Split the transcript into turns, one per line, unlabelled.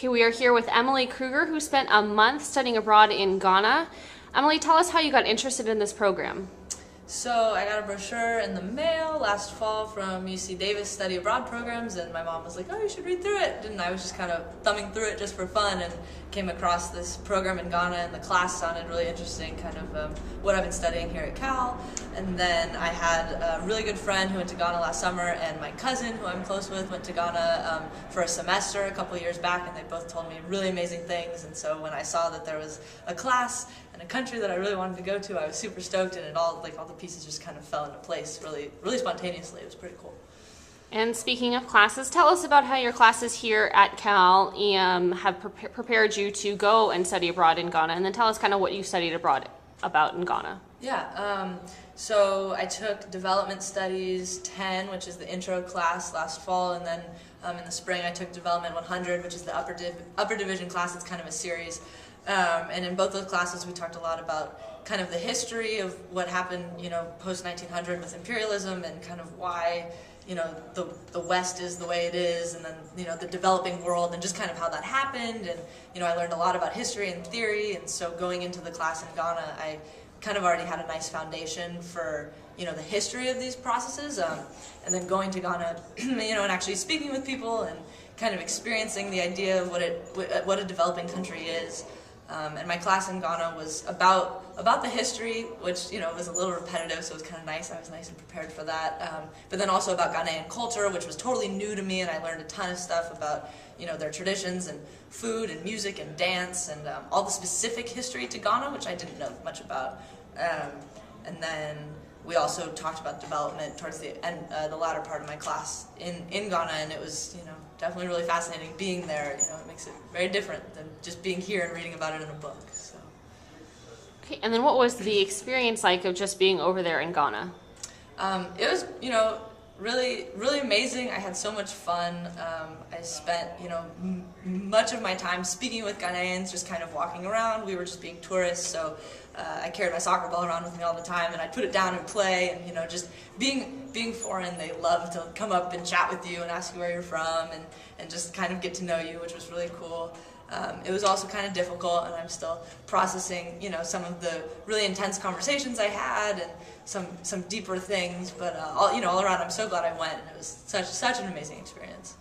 Okay, we are here with Emily Kruger, who spent a month studying abroad in Ghana. Emily, tell us how you got interested in this program.
So I got a brochure in the mail last fall from UC Davis study abroad programs, and my mom was like, oh, you should read through it. And I was just kind of thumbing through it just for fun and came across this program in Ghana, and the class sounded really interesting, kind of what I've been studying here at Cal. And then I had a really good friend who went to Ghana last summer, and my cousin, who I'm close with, went to Ghana for a semester a couple years back, and they both told me really amazing things. And so when I saw that there was a class in a country that I really wanted to go to, I was super stoked, and all the pieces just kind of fell into place really spontaneously. It was pretty cool.
And speaking of classes, tell us about how your classes here at Cal have prepared you to go and study abroad in Ghana, and then tell us kind of what you studied abroad about in Ghana.
Yeah, so I took Development Studies 10, which is the intro class last fall, and then in the spring I took Development 100, which is the upper division class. It's kind of a series. And in both those classes we talked a lot about kind of the history of what happened, post-1900 with imperialism, and kind of why, the West is the way it is, and then, the developing world, and just kind of how that happened. And, I learned a lot about history and theory, and so going into the class in Ghana, I kind of already had a nice foundation for, the history of these processes. And then going to Ghana, and actually speaking with people and kind of experiencing the idea of what a developing country is. And my class in Ghana was about the history, which was a little repetitive, so it was kind of nice. I was nice and prepared for that. But then also about Ghanaian culture, which was totally new to me, and I learned a ton of stuff about their traditions and food and music and dance, and all the specific history to Ghana, which I didn't know much about. And then we also talked about development towards the end, the latter part of my class in Ghana, and it was definitely really fascinating being there. It makes it very different than just being here and reading about it in a book. So.
Okay, and then what was the experience like of just being over there in Ghana?
It was really amazing. I had so much fun. I spent much of my time speaking with Ghanaians, just kind of walking around. We were just being tourists, so I carried my soccer ball around with me all the time, and I'd put it down and play. And just being foreign, they love to come up and chat with you and ask you where you're from, and just kind of get to know you, which was really cool. It was also kind of difficult, and I'm still processing, some of the really intense conversations I had, and some deeper things. But all around, I'm so glad I went, and it was such an amazing experience.